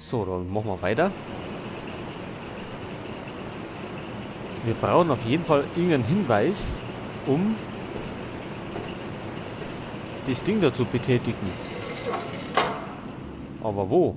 So, dann machen wir weiter. Wir brauchen auf jeden Fall irgendeinen Hinweis, um das Ding da zu betätigen. Aber wo?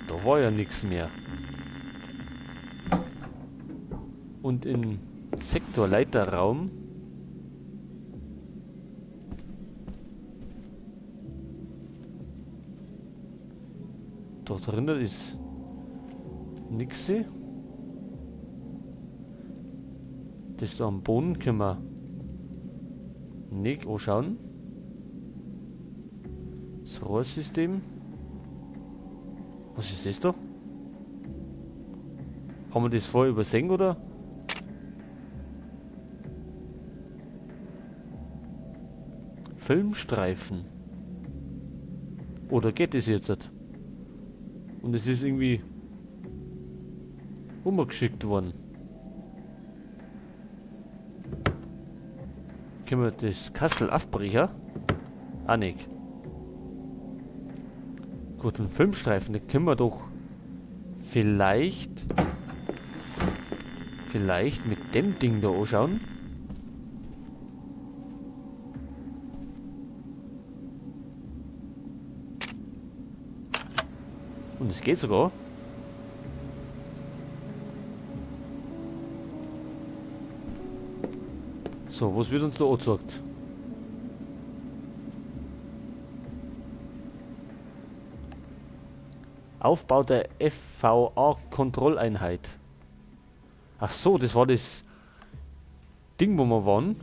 Da war ja nichts mehr. Und im Sektorleiterraum dort drinnen ist nichts. Das da am Boden können wir nicht anschauen. Das Rohrsystem. Was ist das da? Haben wir das vorher übersehen, oder? Filmstreifen. Oder geht das jetzt? Und es ist irgendwie umgeschickt worden. Können wir das Kastel aufbrechen? Ah, nicht. Gut, einen Filmstreifen, den können wir doch vielleicht mit dem Ding da anschauen. Und es geht sogar. So, was wird uns da angezeigt? Aufbau der FVA-Kontrolleinheit. Ach so, das war das Ding, wo wir waren.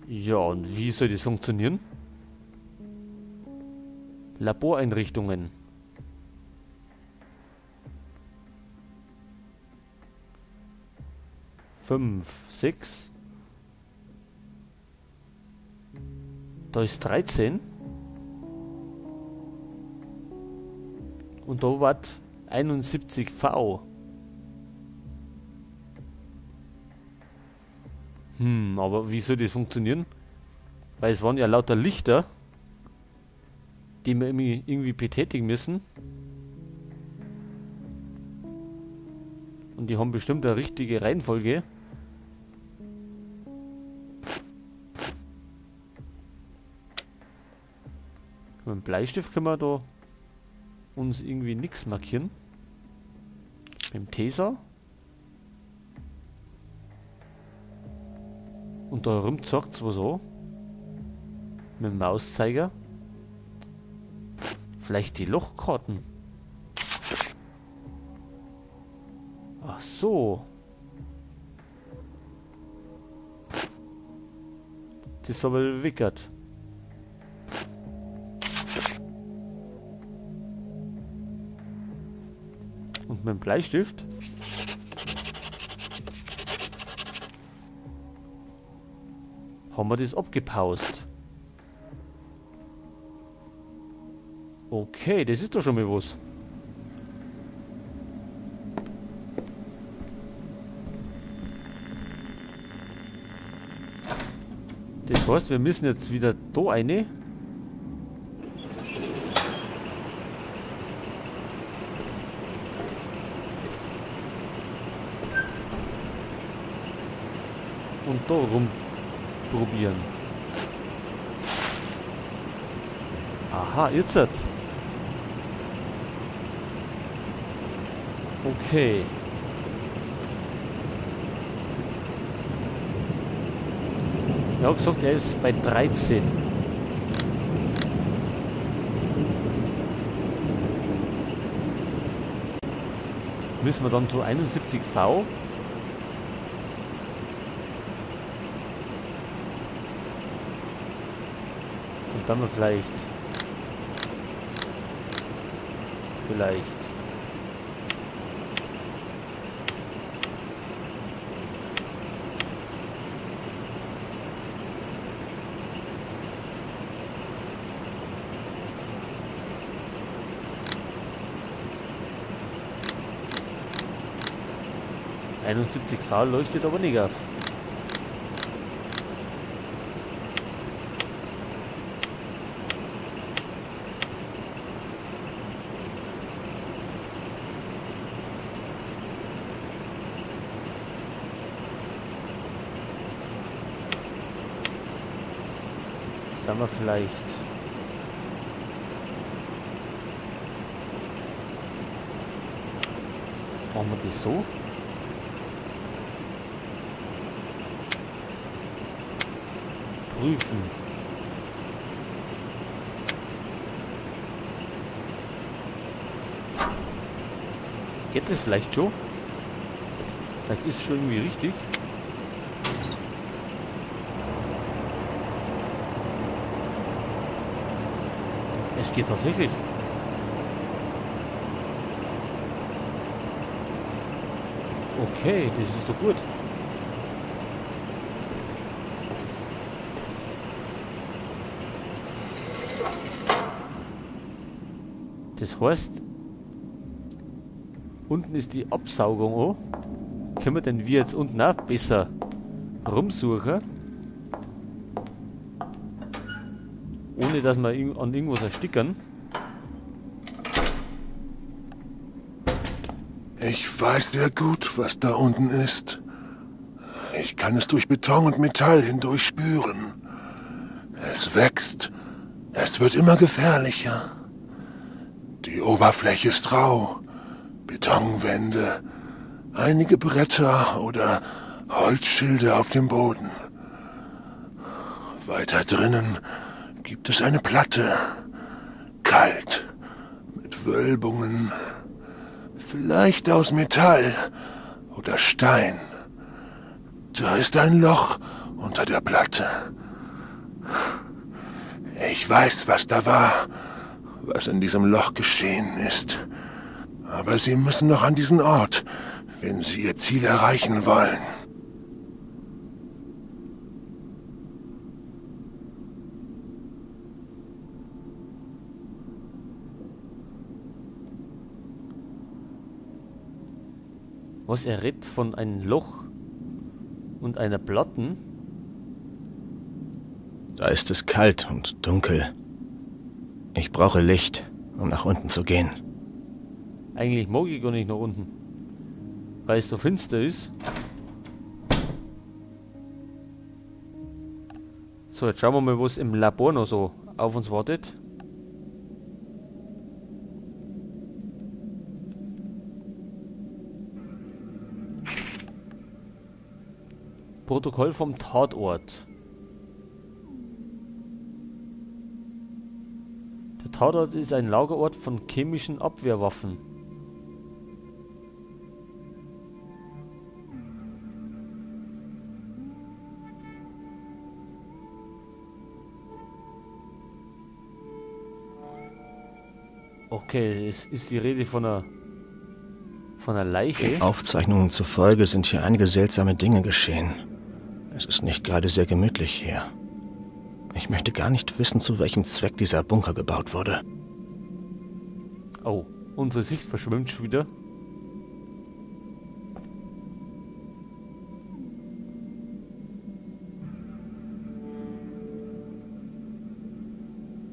Ja, und wie soll das funktionieren? Laboreinrichtungen. Fünf, 6. Da ist 13. Und da war 71V. Aber wie soll das funktionieren? Weil es waren ja lauter Lichter, die wir irgendwie betätigen müssen. Und die haben bestimmt eine richtige Reihenfolge. Mit dem Bleistift können wir da uns irgendwie nichts markieren. Mit dem Taser. Und da rum zeigt es was an. Mit dem Mauszeiger. Vielleicht die Lochkarten. Ach so. Das ist aber wickert. Und mit dem Bleistift haben wir das abgepaust. Okay, das ist doch schon mal was. Das heißt, wir müssen jetzt wieder da eine. Und da rum probieren. Aha, jetzt hat. Okay. Ja, gesagt, er ist bei 13. Müssen wir dann zu 71V. Und dann mal vielleicht. ...71V leuchtet aber nicht auf. Sagen wir vielleicht... Machen wir das so? Prüfen. Geht das vielleicht schon? Vielleicht ist es schon irgendwie richtig. Es geht tatsächlich. Okay, das ist doch gut. Das heißt, unten ist die Absaugung auch. Können wir denn wir jetzt unten auch besser rumsuchen? Ohne dass wir an irgendwas erstickern. Ich weiß sehr gut, was da unten ist. Ich kann es durch Beton und Metall hindurch spüren. Es wächst. Es wird immer gefährlicher. Die Oberfläche ist rau. Betonwände, einige Bretter oder Holzschilde auf dem Boden. Weiter drinnen gibt es eine Platte. Kalt, mit Wölbungen. Vielleicht aus Metall oder Stein. Da ist ein Loch unter der Platte. Ich weiß, was da war, was in diesem Loch geschehen ist. Aber Sie müssen noch an diesen Ort, wenn Sie Ihr Ziel erreichen wollen. Was er redet von einem Loch und einer Platten. Da ist es kalt und dunkel. Ich brauche Licht, um nach unten zu gehen. Eigentlich mag ich gar nicht nach unten. Weil es so finster ist. So, jetzt schauen wir mal, was im Labor noch so auf uns wartet. Protokoll vom Tatort. Der Tatort ist ein Lagerort von chemischen Abwehrwaffen. Okay, es ist die Rede von einer Leiche. Aufzeichnungen zufolge sind hier einige seltsame Dinge geschehen. Es ist nicht gerade sehr gemütlich hier. Ich möchte gar nicht wissen, zu welchem Zweck dieser Bunker gebaut wurde. Oh, unsere Sicht verschwimmt schon wieder.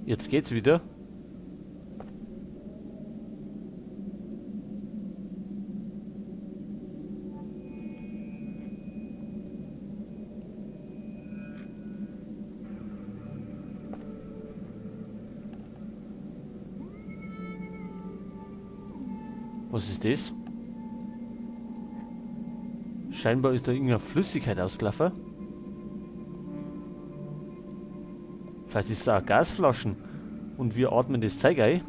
Jetzt geht's wieder. Was ist das? Scheinbar ist da irgendeine Flüssigkeit ausgelaufen. Vielleicht ist es auch Gasflaschen und wir atmen das Zeug ein.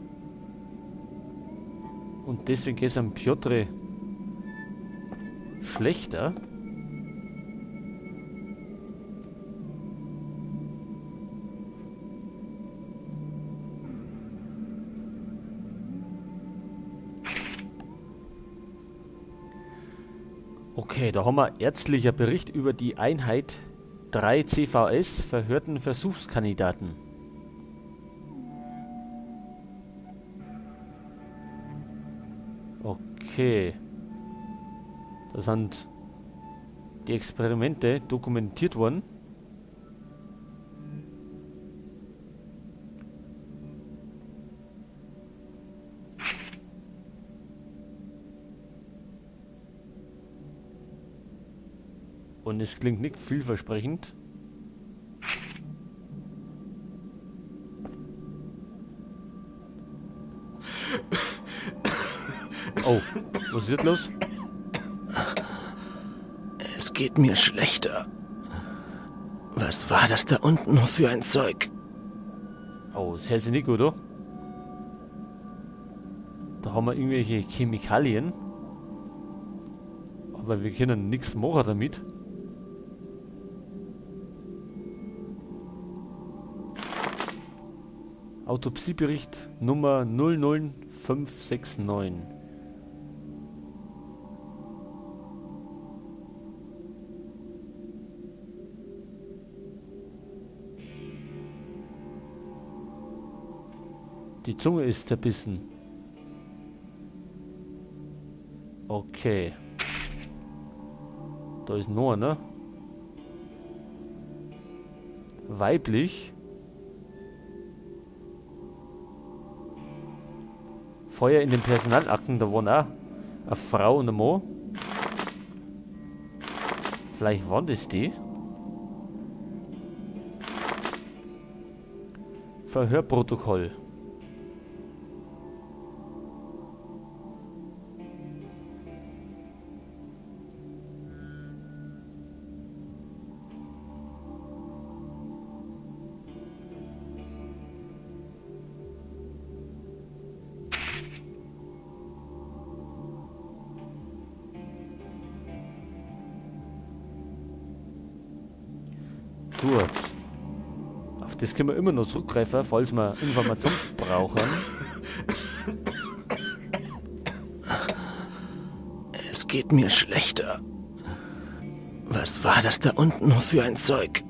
Und deswegen geht es am Piotr schlechter. Okay, da haben wir ärztlicher Bericht über die Einheit 3 CVS verhörten Versuchskandidaten. Okay. Da sind die Experimente dokumentiert worden. Und es klingt nicht vielversprechend. Oh, was ist jetzt los? Es geht mir schlechter. Was war das da unten noch für ein Zeug? Oh, das hält sich nicht gut, oder? Da haben wir irgendwelche Chemikalien. Aber wir können nichts machen damit. Autopsiebericht Nummer 00569. Die Zunge ist zerbissen. Okay. Da ist noch einer. Weiblich. Feuer in den Personalakten, da waren auch eine Frau und ein Mann. Vielleicht waren das die. Verhörprotokoll. Gut. Auf das können wir immer noch zurückgreifen, falls wir Informationen brauchen. Es geht mir schlechter. Was war das da unten noch für ein Zeug?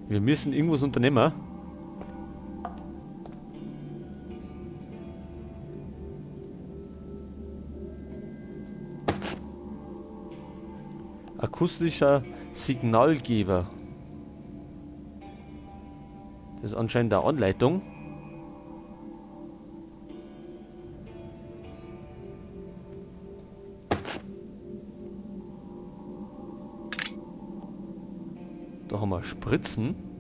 Wir müssen irgendwas unternehmen. Akustischer Signalgeber. Das ist anscheinend eine Anleitung. Da haben wir Spritzen.